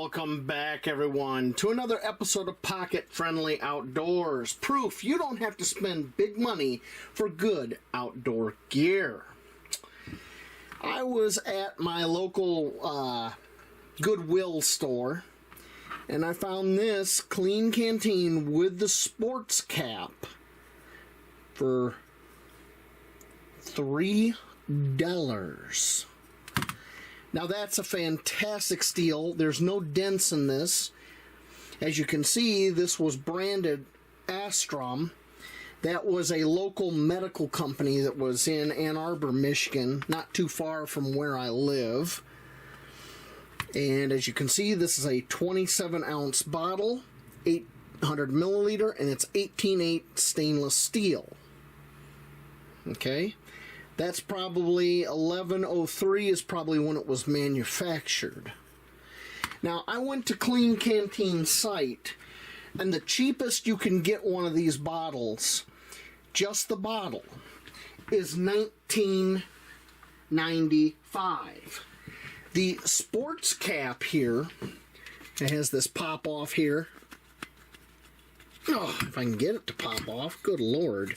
Welcome back, everyone, to another episode of Pocket Friendly Outdoors. Proof you don't have to spend big money for good outdoor gear. I was at my local Goodwill store, and I found this clean canteen with the sports cap for $3. Now that's a fantastic steal. There's no dents in this. As you can see, this was branded Astrom. That was a local medical company that was in Ann Arbor, Michigan, not too far from where I live. And as you can see, this is a 27-ounce bottle, 800 milliliter, and it's 18/8 stainless steel. Okay. That's probably 1103 is probably when it was manufactured. Now, I went to Clean Canteen site, and the cheapest you can get one of these bottles, just the bottle, is $19.95. The sports cap here, it has this pop off here. Oh, if I can get it to pop off, good Lord.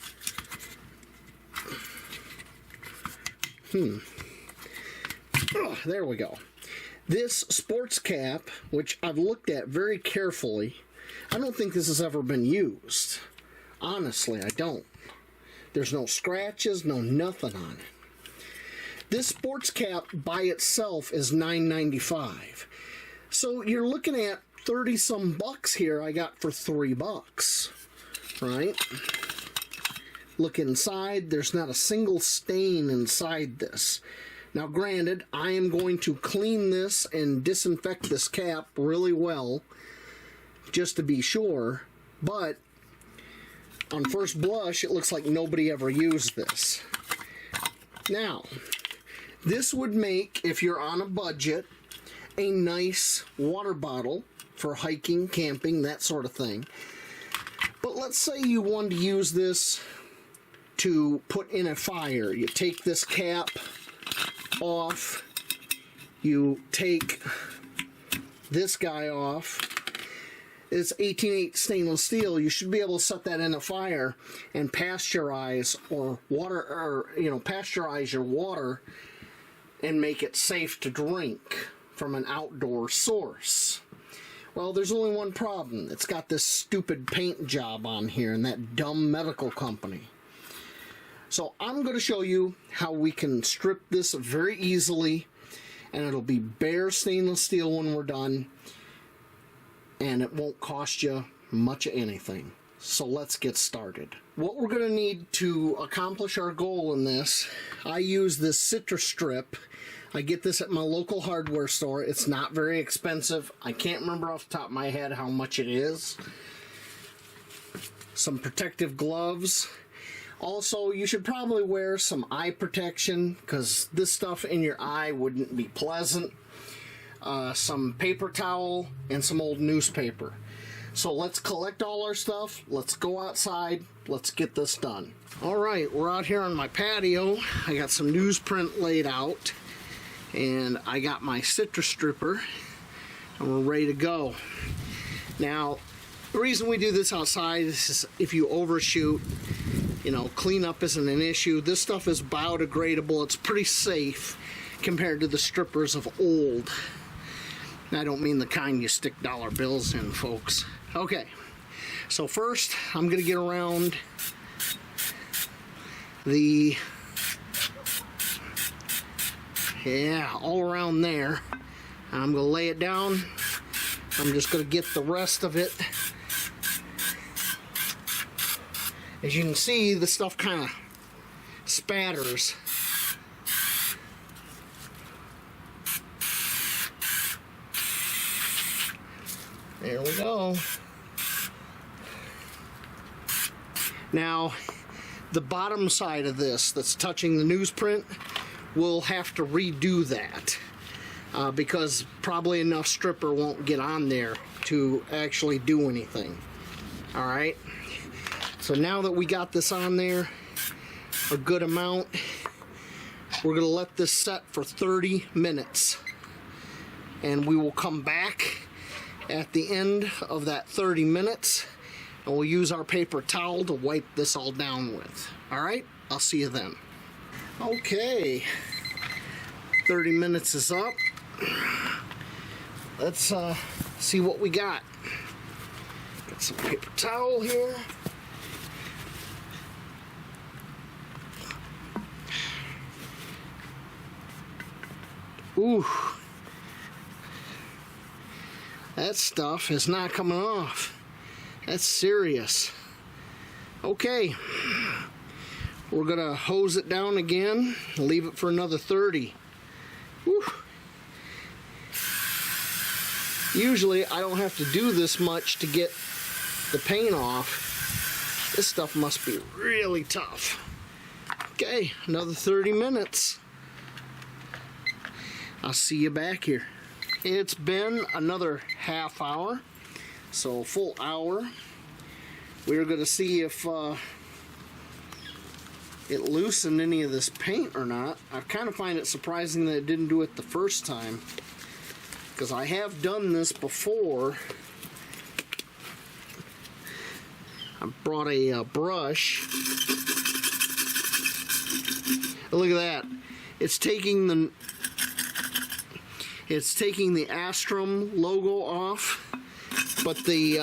Oh, there we go. This sports cap, which I've looked at very carefully, I don't think this has ever been used. Honestly, I don't. There's no scratches, no nothing on it. This sports cap by itself is $9.95. So you're looking at 30-some bucks here I got for $3, right? Look inside, there's not a single stain inside this. Now granted, I am going to clean this and disinfect this cap really well, just to be sure, but on first blush, it looks like nobody ever used this. Now, this would make, if you're on a budget, a nice water bottle for hiking, camping, that sort of thing. But let's say you wanted to use this to put in a fire. You take this cap off, you take this guy off. It's 18/8 stainless steel. You should be able to set that in a fire and pasteurize pasteurize your water and make it safe to drink from an outdoor source. Well, there's only one problem. It's got this stupid paint job on here and that dumb medical company. So I'm going to show you how we can strip this very easily, and it'll be bare stainless steel when we're done, and it won't cost you much of anything. So let's get started. What we're going to need to accomplish our goal in this, I use this citrus strip. I get this at my local hardware store. It's not very expensive. I can't remember off the top of my head how much it is. Some protective gloves. Also, you should probably wear some eye protection because this stuff in your eye wouldn't be pleasant. Some paper towel and some old newspaper. So let's collect all our stuff. Let's go outside. Let's get this done. Alright, we're out here on my patio. I got some newsprint laid out. And I got my citrus stripper. And we're ready to go. Now, the reason we do this outside is if you overshoot, cleanup isn't an issue. This stuff is biodegradable. It's pretty safe compared to the strippers of old. I don't mean the kind you stick dollar bills in, folks. Okay, so first I'm going to get around all around there. I'm going to lay it down. I'm just going to get the rest of it. As you can see, the stuff kind of spatters. There we go. Now, the bottom side of this that's touching the newsprint, we'll have to redo that because probably enough stripper won't get on there to actually do anything. All right. So now that we got this on there a good amount, we're going to let this set for 30 minutes. And we will come back at the end of that 30 minutes, and we'll use our paper towel to wipe this all down with. All right, I'll see you then. Okay, 30 minutes is up. Let's see what we got. Got some paper towel here. Ooh, that stuff is not coming off. That's serious. Okay, we're gonna hose it down again, leave it for another 30. Whew. Usually I don't have to do this much to get the paint off. This stuff must be really tough. Okay, another 30 minutes. I'll see you back here. It's been another half hour, so a full hour. We're going to see if it loosened any of this paint or not. I kind of find it surprising that it didn't do it the first time, because I have done this before. I brought a brush. Look at that. It's taking the Astrum logo off, but the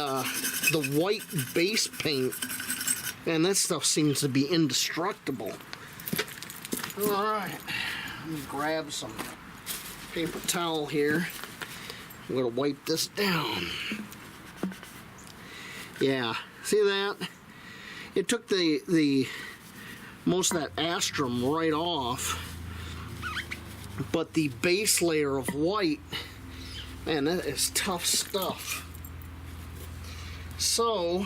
white base paint, man, that stuff seems to be indestructible. All right, let me grab some paper towel here. I'm gonna wipe this down. Yeah, see that? It took the most of that Astrum right off. But the base layer of white, man, that is tough stuff. So,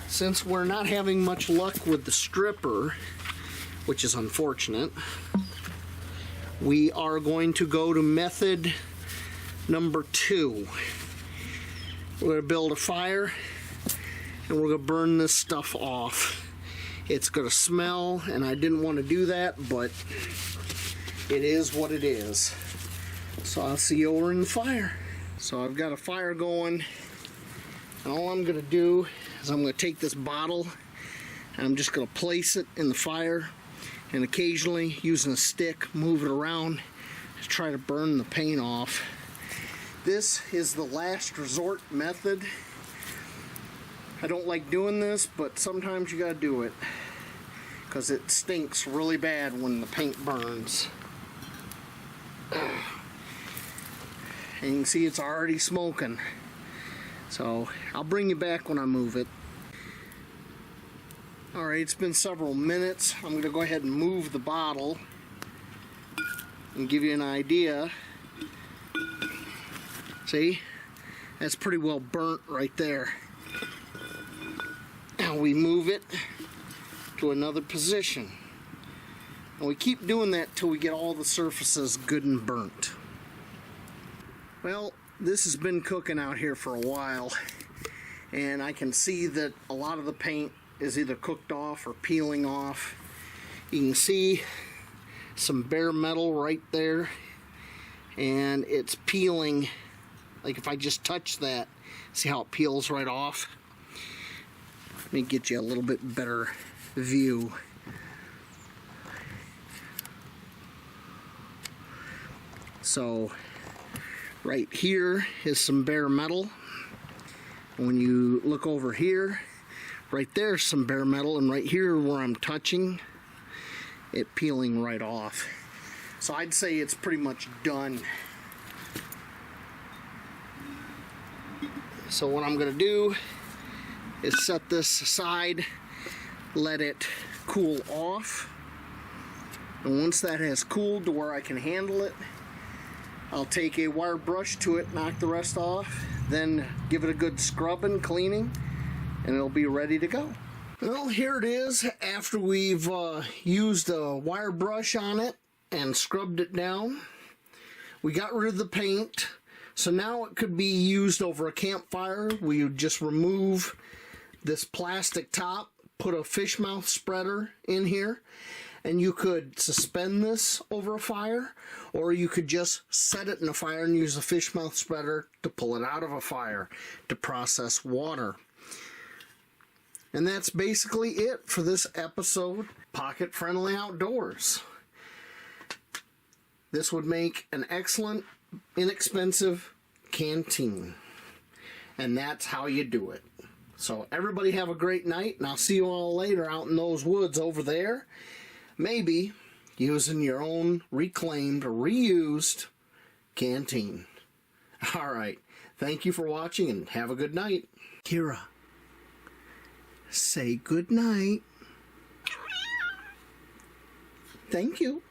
since we're not having much luck with the stripper, which is unfortunate, we are going to go to method number 2. We're going to build a fire, and we're going to burn this stuff off. It's going to smell, and I didn't want to do that, but it is what it is. So I'll see you over in the fire. So I've got a fire going, and all I'm going to do is I'm going to take this bottle and I'm just going to place it in the fire, and occasionally using a stick move it around to try to burn the paint off. This is the last resort method. I don't like doing this, but sometimes you got to do it because it stinks really bad when the paint burns. And you can see it's already smoking. So I'll bring you back when I move it. Alright, it's been several minutes. I'm going to go ahead and move the bottle and give you an idea. See? That's pretty well burnt right there. Now we move it to another position. And we keep doing that till we get all the surfaces good and burnt. Well, this has been cooking out here for a while, and I can see that a lot of the paint is either cooked off or peeling off. You can see some bare metal right there, and it's peeling. Like if I just touch that, see how it peels right off? Let me get you a little bit better view. So right here is some bare metal. When you look over here, right there's some bare metal, and right here where I'm touching, it peeling right off. So I'd say it's pretty much done. So what I'm going to do is set this aside, let it cool off, and once that has cooled to where I can handle it, I'll take a wire brush to it, knock the rest off, then give it a good scrubbing, cleaning, and it'll be ready to go. Well, here it is after we've used a wire brush on it and scrubbed it down. We got rid of the paint, so now it could be used over a campfire. We would just remove this plastic top, put a fish mouth spreader in here, And you could suspend this over a fire, or you could just set it in a fire and use a fish mouth spreader to pull it out of a fire to process water. And that's basically it for this episode, Pocket Friendly Outdoors. This would make an excellent, inexpensive canteen. And that's how you do it. So everybody have a great night, and I'll see you all later out in those woods over there. Maybe using your own reclaimed or reused canteen. All right. Thank you for watching, and have a good night. Kira, say good night. Thank you.